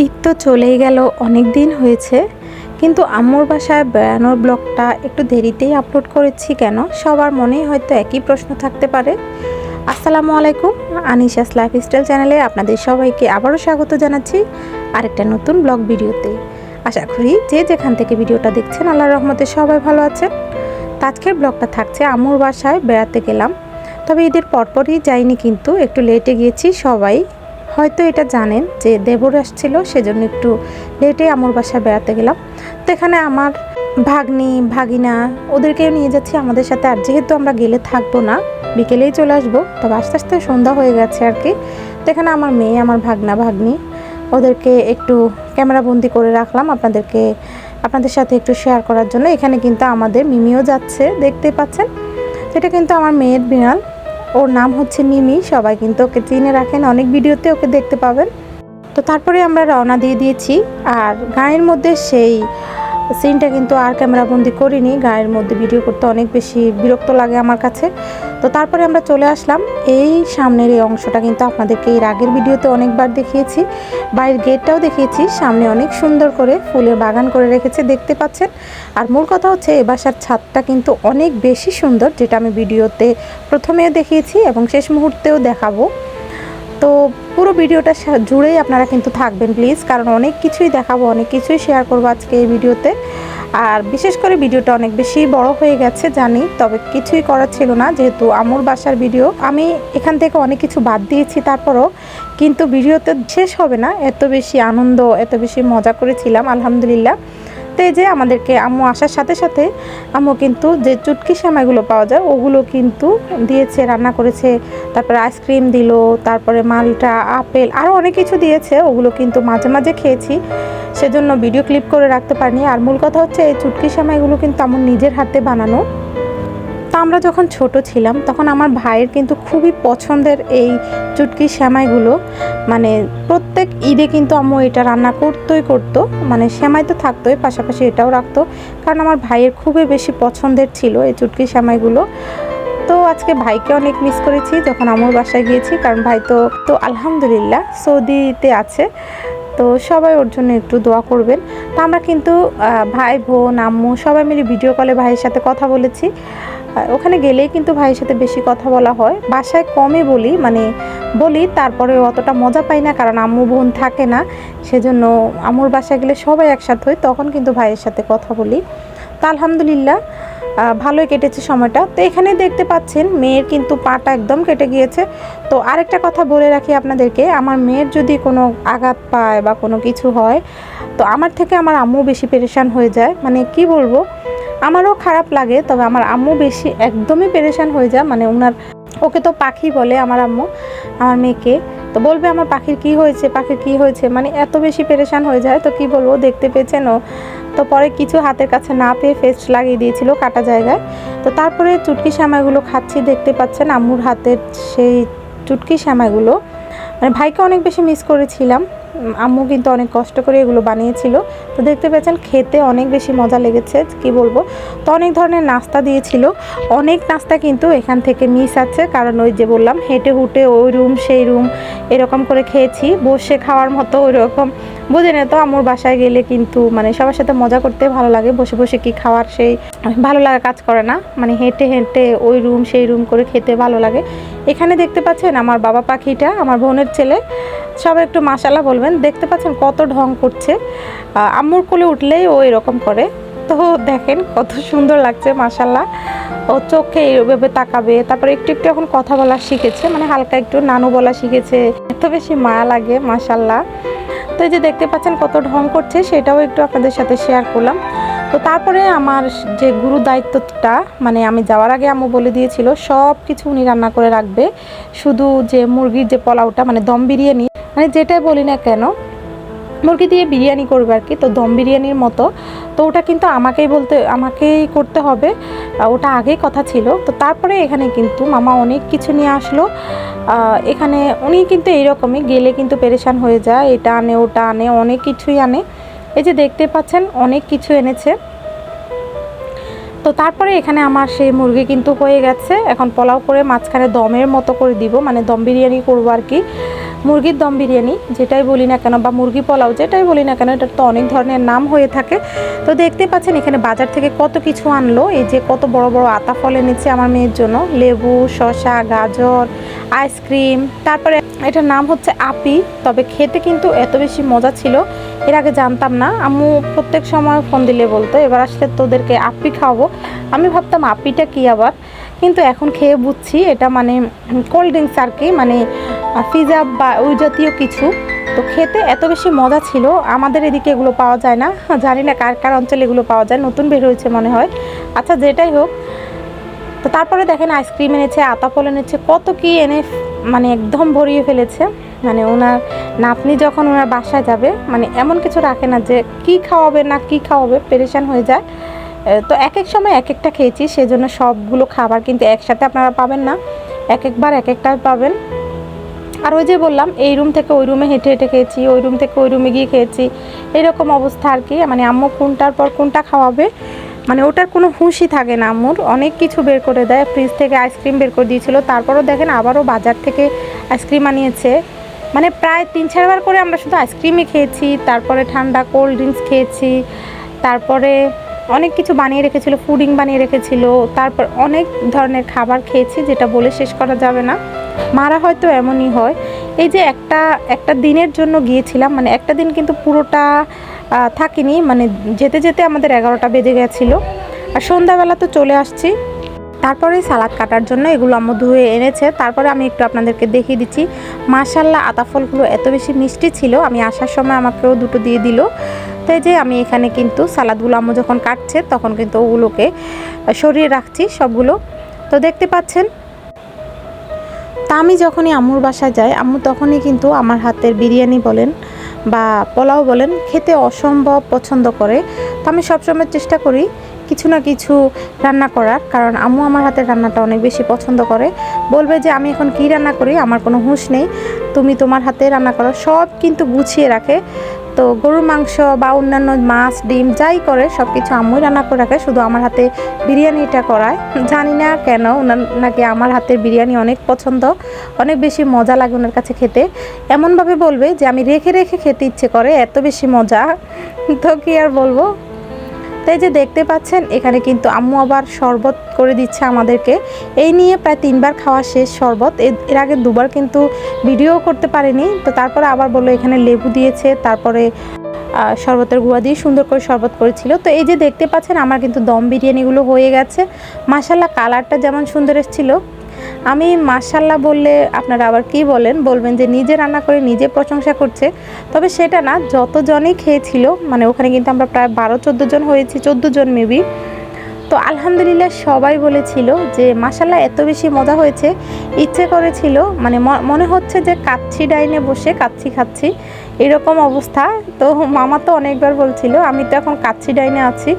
ঈদ তো চলেই গেল, অনেক দিন হয়েছে, কিন্তু আম্মুর বাসায় বেড়ানোর ব্লগটা একটু দেরিতেই আপলোড করেছি কেন? সবার মনেই হয়তো একই প্রশ্ন থাকতে পারে। আসসালামু আলাইকুম, আনিশাস লাইফস্টাইল চ্যানেলে আপনাদের সবাইকে আবারও স্বাগত জানাচ্ছি আরেকটা নতুন ব্লগ ভিডিওতে। আশা করি যে যেখান থেকে ভিডিওটা দেখছেন আল্লাহর রহমতে সবাই ভালো আছেন। তো আজকের ব্লগটা থাকছে আম্মুর বাসায় বেড়াতে গেলাম, তবে ঈদের পরপরই যাইনি, কিন্তু একটু লেটে গিয়েছি। সবাই হয়তো এটা জানেন যে দেবর আসছিল, সেজন্য একটু লেটে আম্মুর বাসায় বেড়াতে গেলাম। তো এখানে আমার ভাগ্নি ভাগিনা ওদেরকেও নিয়ে যাচ্ছি আমাদের সাথে। আর যেহেতু আমরা গেলে থাকবো না, বিকেলেই চলে আসবো, তবে আস্তে আস্তে সন্ধ্যা হয়ে গেছে আর কি। তো এখানে আমার মেয়ে, আমার ভাগনা ভাগ্নি, ওদেরকে একটু ক্যামেরাবন্দি করে রাখলাম আপনাদের সাথে একটু শেয়ার করার জন্য। এখানে কিন্তু আমাদের মিমিও যাচ্ছে, দেখতে পাচ্ছেন। এটা কিন্তু আমার মেয়ের বিড়াল, ওর নাম হচ্ছে মিমি। সবাই কিন্তু ওকে চিনে রাখেন, অনেক ভিডিওতে ওকে দেখতে পাবেন। তো তারপরে আমরা রওনা দিয়ে দিয়েছি। আর গায়ের মধ্যে সেই সিনটা কিন্তু আর ক্যামেরাবন্দি করিনি, গায়ের মধ্যে ভিডিও করতে অনেক বেশি বিরক্ত লাগে আমার কাছে। তো তারপরে আমরা চলে আসলাম এই সামনের এই অংশটা, কিন্তু আপনাদেরকে এর আগের ভিডিওতে অনেকবার দেখিয়েছি। বাইরের গেটটাও দেখিয়েছি, সামনে অনেক সুন্দর করে ফুলের বাগান করে রেখেছে, দেখতে পাচ্ছেন। আর মূল কথা হচ্ছে এই বাসার ছাদটা কিন্তু অনেক বেশি সুন্দর, যেটা আমি ভিডিওতে প্রথমেও দেখিয়েছি এবং শেষ মুহূর্তেও দেখাবো। তো পুরো ভিডিওটা জুড়েই আপনারা কিন্তু থাকবেন প্লিজ, কারণ অনেক কিছুই দেখাবো, অনেক কিছুই শেয়ার করবো আজকে এই ভিডিওতে। আর বিশেষ করে ভিডিওটা অনেক বেশি বড় হয়ে গেছে জানি, তবে কিছুই করার ছিল না, যেহেতু আম্মুর বাসার ভিডিও। আমি এখান থেকে অনেক কিছু বাদ দিয়েছি, তারপরও কিন্তু ভিডিওতে শেষ হবে না, এত বেশি আনন্দ, এত বেশি মজা করেছিলাম আলহামদুলিল্লাহ। তো এই যে আমাদেরকে আম্মু আসার সাথে সাথে আম্মু কিন্তু যে চুটকি সেমাইগুলো পাওয়া যায় ওগুলো কিন্তু দিয়েছে, রান্না করেছে। তারপরে আইসক্রিম দিল, তারপরে মালটা, আপেল, আরও অনেক কিছু দিয়েছে। ওগুলো কিন্তু মাঝে মাঝে খেয়েছি, সেজন্য ভিডিও ক্লিপ করে রাখতে পারিনি। আর মূল কথা হচ্ছে এই চুটকি সেমাইগুলো কিন্তু আমার নিজের হাতে বানানো। তা আমরা যখন ছোট ছিলাম তখন আমার ভাইয়ের কিন্তু খুবই পছন্দের এই চুটকি সেমাইগুলো। মানে প্রত্যেক ঈদে কিন্তু আম্মু এটা রান্না করতো, মানে সেমাই তো থাকতোই, পাশাপাশি এটাও রাখতো, কারণ আমার ভাইয়ের খুবই বেশি পছন্দের ছিল এই চুটকি সেমাইগুলো। তো আজকে ভাইকে অনেক মিস করেছি যখন আম্মুর বাসায় গিয়েছি, কারণ ভাই তো আলহামদুলিল্লাহ সৌদিতে আছে। তো সবাই ওর জন্য একটু দোয়া করবেন। তো আমরা কিন্তু ভাই বোন আম্মু সবাই মিলে ভিডিও কলে ভাইয়ের সাথে কথা বলেছি। ওখানে গেলেই কিন্তু ভাইয়ের সাথে বেশি কথা বলা হয়, বাসায় কমই বলি, তারপরে অতটা মজা পাই না, কারণ আম্মু বোন থাকে না। সেজন্য আম্মুর বাসায় গেলে সবাই একসাথে হই, তখন কিন্তু ভাইয়ের সাথে কথা বলি। তো আলহামদুলিল্লাহ ভালোই কেটেছে সময়টা। তো এখানে দেখতে পাচ্ছেন মেয়ের কিন্তু পাটা একদম কেটে গিয়েছে। তো আরেকটা কথা বলে রাখি আপনাদেরকে, আমার মেয়ের যদি কোনো আঘাত পায় বা কোনো কিছু হয়, তো আমার থেকে আমার আম্মু বেশি পেরেশান হয়ে যায়। মানে কি বলবো, আমারও খারাপ লাগে, তবে আমার আম্মু বেশি একদমই পেরেশান হয়ে যায়। মানে ওকে তো পাখি বলে আমার আম্মু, আমার মেয়েকে। তো বলবে আমার পাখির কি হয়েছে, মানে এত বেশি পেরেশান হয়ে যায়। তো কি বলবো, দেখতে পেয়েছেন ও তো পরে কিছু হাতের কাছে না পেয়ে পেস্ট লাগিয়ে দিয়েছিল কাটা জায়গায়। তো তারপরে চুটকি সেমাইগুলো খাচ্ছি, দেখতে পাচ্ছেন আম্মুর হাতের সেই চুটকি সেমাইগুলো। মানে ভাইকে অনেক বেশি মিস করেছিলাম। আম্মু কিন্তু অনেক কষ্ট করে এগুলো বানিয়েছিল। তো দেখতে পেয়েছেন খেতে অনেক বেশি মজা লেগেছে, কি বলবো। তো অনেক ধরনের নাস্তা দিয়েছিল, অনেক নাস্তা কিন্তু এখান থেকে মিস আছে, কারণ ওই যে বললাম হেঁটে হুটে ওই রুম সেই রুম এরকম করে খেয়েছি, বসে খাওয়ার মতো ওই রকম বুঝে না। তো আম্মুর বাসায় গেলে কিন্তু মানে সবার সাথে মজা করতে ভালো লাগে, বসে বসে কি খাওয়ার সেই ভালো লাগা কাজ করে না, মানে হেঁটে হেঁটে ওই রুম সেই রুম করে খেতে ভালো লাগে। এখানে দেখতে পাচ্ছেন আমার বাবা পাখিটা, আমার বোনের ছেলে, সবাই একটু মাশাআল্লাহ বলবেন। দেখতে পাচ্ছেন কত ঢং করছে, আম্মুর কোলে উঠলেই ও এরকম করে। তো দেখেন কত সুন্দর লাগছে মাশাআল্লাহ। ও চোখে এইভাবে তাকাবে, তারপরে একটু একটু এখন কথা বলা শিখেছে, মানে হালকা একটু নানু বলা শিখেছে, এত বেশি মায়া লাগে মাশাআল্লাহ। তো এই যে দেখতে পাচ্ছেন কত ঢং করছে, সেটাও একটু আপনাদের সাথে শেয়ার করলাম। তো তারপরে আমার যে গুরু দায়িত্বটা, মানে আমি যাওয়ার আগে আম্মু বলে দিয়েছিল সব কিছু উনি রান্না করে রাখবে, শুধু যে মুরগির যে পোলাওটা, মানে দম বিরিয়ানি, মানে যেটাই বলি না কেন মুরগি দিয়ে বিরিয়ানি করবে আর কি, তো দম বিরিয়ানির মতো। তো ওটা কিন্তু আমাকেই করতে হবে, ওটা আগেই কথা ছিল। তো তারপরে এখানে কিন্তু মামা অনেক কিছু নিয়ে আসলো। এখানে উনি কিন্তু এইরকমই গেলে কিন্তু পেরেশান হয়ে যায়, এটা আনে ওটা আনে, অনেক কিছুই আনে। এই যে দেখতে পাচ্ছেন অনেক কিছু এনেছে। তো তারপরে এখানে আমার সেই মুরগি কিন্তু হয়ে গেছে, এখন পোলাও করে মাঝখানে দমের মতো করে দিব, মানে দম বিরিয়ানি করবো আর কি। মুরগির দম বিরিয়ানি যেটাই বলি না কেন, বা মুরগি পোলাও যেটাই বলি না কেন, এটার তো অনেক ধরনের নাম হয়ে থাকে। তো দেখতে পাচ্ছেন এখানে বাজার থেকে কত কিছু আনলো। এই যে কত বড় বড় আতা ফল এনেছে আমার মেয়ের জন্য, লেবু, শসা, গাজর, আইসক্রিম। তারপরে এটার নাম হচ্ছে আপি। তবে খেতে কিন্তু এত বেশি মজা ছিল, এর আগে জানতাম না। আম্মু প্রত্যেক সময় ফোন দিলে বলতো এবার আসলে তোদেরকে আপি খাওয়াবো। আমি ভাবতাম আপিটা কি আবার, কিন্তু এখন খেয়ে বুঝছি এটা মানে কোল্ড ড্রিঙ্কস আর কি, মানে পিজা বা ওই জাতীয় কিছু। তো খেতে এত বেশি মজা ছিল। আমাদের এদিকে এগুলো পাওয়া যায় না, জানি না কার কার অঞ্চলে এগুলো পাওয়া যায়, নতুন বের হয়েছে মনে হয়। আচ্ছা যেটাই হোক, তো তারপরে দেখেন আইসক্রিম এনেছে, আতা ফল এনেছে, কত কি এনে মানে একদম ভরিয়ে ফেলেছে। মানে ওনার নাতনি যখন ওনার বাসায় যাবে মানে এমন কিছু রাখে না যে কি খাওয়াবে না কি খাওয়াবে, পেরেশান হয়ে যায়। তো এক এক সময় এক একটা খেয়েছি, সেজন্য সবগুলো খাবার কিন্তু একসাথে আপনারা পাবেন না, এক একবার এক একটা পাবেন। আর ওই যে বললাম এই রুম থেকে ওই রুমে হেঁটে হেঁটে খেয়েছি, ওই রুম থেকে ওই রুমে গিয়ে খেয়েছি, এরকম অবস্থা আর কি। মানে আম্মু কোনটার পর কোনটা খাওয়াবে মানে ওটার কোনো হুঁশই থাকে না। আম্মুর অনেক কিছু বের করে দেয়, ফ্রিজ থেকে আইসক্রিম বের করে দিয়েছিল, তারপরও দেখেন আবারও বাজার থেকে আইসক্রিম আনিয়েছে। মানে প্রায় 3-4 বার করে আমরা শুধু আইসক্রিমই খেয়েছি, তারপরে ঠান্ডা কোল্ড ড্রিঙ্কস খেয়েছি, তারপরে অনেক কিছু বানিয়ে রেখেছিল, ফুডিং বানিয়ে রেখেছিল, তারপর অনেক ধরনের খাবার খেয়েছি যেটা বলে শেষ করা যাবে না। মারা হয়তো এমনই হয়। এই যে একটা দিনের জন্য গিয়েছিলাম, মানে একটা দিন কিন্তু পুরোটা থাকিনি, মানে যেতে যেতে আমাদের 11টা বেজে গেছিলো, আর সন্ধ্যাবেলা তো চলে আসছি। তারপরে সালাদ কাটার জন্য এগুলো আম্মু ধুয়ে এনেছে, তারপরে আমি একটু আপনাদেরকে দেখিয়ে দিচ্ছি। মাশাল্লাহ আতা ফলগুলো এত বেশি মিষ্টি ছিল, আমি আসার সময় আমাকেও দুটো দিয়ে দিল। তো যে আমি এখানে কিন্তু সালাদগুলো আম্মু যখন কাটছে তখন কিন্তু ওগুলোকে সরিয়ে রাখছি সবগুলো। তো দেখতে পাচ্ছেন, তা আমি যখনই আম্মুর বাসায় যাই আম্মু তখনই কিন্তু আমার হাতের বিরিয়ানি বলেন বা পোলাও বলেন খেতে অসম্ভব পছন্দ করে। তো আমি সবসময় চেষ্টা করি কিছু না কিছু রান্না করার, কারণ আম্মু আমার হাতের রান্নাটা অনেক বেশি পছন্দ করে। বলবে যে আমি এখন কী রান্না করি আমার কোনো হুঁশ নেই, তুমি তোমার হাতে রান্না করো, সব কিন্তু গুছিয়ে রাখে। তো গরুর মাংস বা অন্যান্য মাছ ডিম যাই করে সব কিছু আম্মুই রান্না করে রাখে, শুধু আমার হাতে বিরিয়ানিটা করায়। জানি না কেন ওনার নাকি আমার হাতের বিরিয়ানি অনেক পছন্দ, অনেক বেশি মজা লাগে ওনার কাছে খেতে। এমনভাবে বলবে যে আমি রেখে রেখে খেতে ইচ্ছে করে, এত বেশি মজা। তো কি আর বলবো। তাই যে দেখতে পাচ্ছেন এখানে কিন্তু আম্মু আবার শরবত করে দিচ্ছে আমাদেরকে। এই নিয়ে প্রায় 3বার খাওয়া শেষ শরবত। এর আগে 2বার কিন্তু ভিডিও করতে পারিনি। তো তারপরে আবার বললো এখানে লেবু দিয়েছে, তারপরে শরবতের গুঁড়া দিয়ে সুন্দর করে শরবত করেছিল। তো এই যে দেখতে পাচ্ছেন আমার কিন্তু দম বিরিয়ানিগুলো হয়ে গেছে। মাশাল্লাহ কালারটা যেমন সুন্দর এসেছিলো। আমি মাশাল্লাহ বললে আপনারা আবার কি বলেন, বলবেন যে নিজে রান্না করে নিজে প্রশংসা করছে। তবে সেটা না, যতজনই খেয়েছিল মানে ওখানে কিন্তু আমরা প্রায় 12-14 জন হয়েছি, 14 জন মেবি। তো আলহামদুলিল্লাহ সবাই বলেছিল যে মাশাল্লাহ এত বেশি মজা হয়েছে, ইচ্ছে করেছিল মানে মনে হচ্ছে যে কাচ্ছি ডাইনে বসে কাচ্ছি খাচ্ছি, এরকম অবস্থা। তো মামা তো অনেকবার বলছিল, আমি তো এখন কাচ্ছি ডাইনে আছি,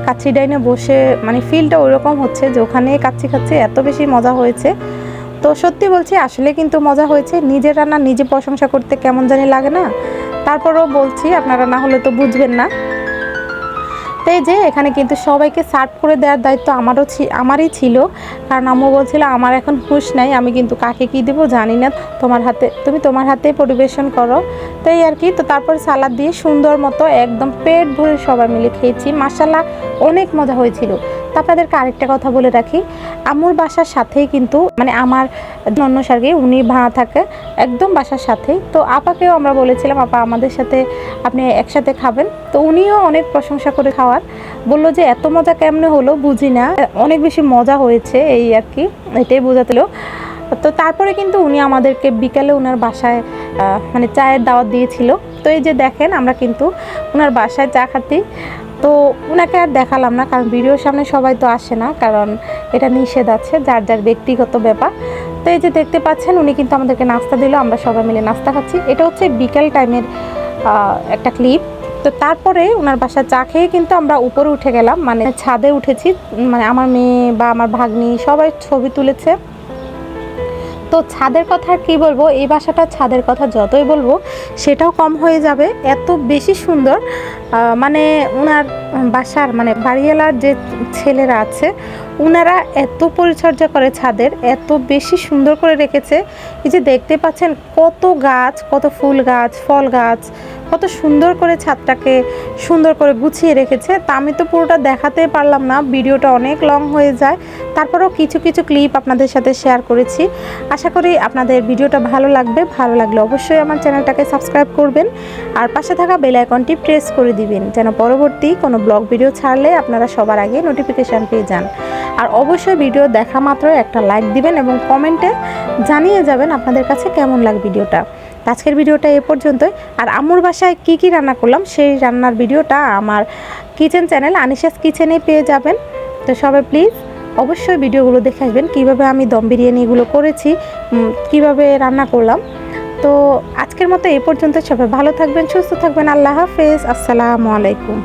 কাচ্ছি ডাইনে বসে মানে ফিলটা ওইরকম হচ্ছে যে ওখানে কাচ্ছি খাচ্ছি, এত বেশি মজা হয়েছে। তো সত্যি বলছি আসলে কিন্তু মজা হয়েছে। নিজের রান্না নিজে প্রশংসা করতে কেমন জানি লাগে না, তারপরেও বলছি আপনারা না হলে তো বুঝবেন না। তো এই যে এখানে কিন্তু সবাইকে সার্ভ করে দেওয়ার দায়িত্ব আমারই ছিল, কারণ আম্মু বলছিল আমার এখন হুঁশ নাই, আমি কিন্তু কাকে কী দেবো জানি না, তুমি তোমার হাতে পরিবেশন করো। তো এই আর কি। তো তারপর সালাদ দিয়ে সুন্দর মতো একদম পেট ভরে সবাই মিলে খেয়েছি। মাশাল্লাহ অনেক মজা হয়েছিল। তো আপনাদেরকে আরেকটা কথা বলে রাখি, আম্মুর বাসার সাথেই কিন্তু মানে আমার অন্য সার্গে উনি ভাড়া থাকে একদম বাসার সাথেই। তো আপাকেও আমরা বলেছিলাম আপা আমাদের সাথে আপনি একসাথে খাবেন। তো উনিও অনেক প্রশংসা করে খাওয়ার, বললো যে এত মজা কেমনে হলো বুঝি না, অনেক বেশি মজা হয়েছে এই আর কি, এটাই বোঝাতেল। তো তারপরে কিন্তু উনি আমাদেরকে বিকালে ওনার বাসায় মানে চায়ের দাওয়াত দিয়েছিল। তো এই যে দেখেন আমরা কিন্তু ওনার বাসায় চা খাতি। তো ওনাকে আর দেখালাম না, কারণ ভিডিওর সামনে সবাই তো আসে না, কারণ এটা নিষেধ আছে, যার যার ব্যক্তিগত ব্যাপার। তো এই যে দেখতে পাচ্ছেন উনি কিন্তু আমাদেরকে নাস্তা দিল, আমরা সবাই মিলে নাস্তা খাচ্ছি। এটা হচ্ছে বিকেল টাইমের একটা ক্লিপ। তো তারপরে ওনার বাসায় চা খেয়ে কিন্তু আমরা উপরে উঠে গেলাম, মানে ছাদে উঠেছি, মানে আমার মেয়ে বা আমার ভাগ্নি সবাই ছবি তুলেছে। তো ছাদের কথা আর কী বলবো, এই বাসাটার ছাদের কথা যতই বলবো সেটাও কম হয়ে যাবে, এত বেশি সুন্দর। মানে ওনার বাসার মানে বাড়িওয়ালার যে ছেলেরা আছে ওনারা এত পরিচর্যা করে ছাদের, এত বেশি সুন্দর করে রেখেছে। এই যে দেখতে পাচ্ছেন কত গাছ, কত ফুল গাছ, ফল গাছ, কত সুন্দর করে ছাদটাকে সুন্দর করে গুছিয়ে রেখেছে। তা আমি তো পুরোটা দেখাতে পারলাম না, ভিডিওটা অনেক লং হয়ে যায়, তারপরেও কিছু কিছু ক্লিপ আপনাদের সাথে শেয়ার করেছি। আশা করি আপনাদের ভিডিওটা ভালো লাগবে। ভালো লাগলে অবশ্যই আমার চ্যানেলটাকে সাবস্ক্রাইব করবেন আর পাশে থাকা বেল আইকনটি প্রেস করে দিবেন, যেন পরবর্তী কোনো ব্লগ ভিডিও ছাড়লে আপনারা সবার আগে নোটিফিকেশান পেয়ে যান। আর অবশ্যই ভিডিও দেখা মাত্র একটা লাইক দিবেন এবং কমেন্টে জানিয়ে যাবেন আপনাদের কাছে কেমন লাগে ভিডিওটা। আজকের ভিডিওটা এ পর্যন্তই। আর আম্মুর বাসায় কি কি রান্না করলাম সেই রান্নার ভিডিওটা আমার কিচেন চ্যানেল আনিশাস কিচেনে পেয়ে যাবেন। তো সবাই প্লিজ অবশ্যই ভিডিওগুলো দেখে আসবেন, কীভাবে আমি দম বিরিয়ানিগুলো করেছি, কিভাবে রান্না করলাম। তো আজকের মতো এই পর্যন্ত, সবাই ভালো থাকবেন, সুস্থ থাকবেন। আল্লাহ হাফেজ, আসসালামু আলাইকুম।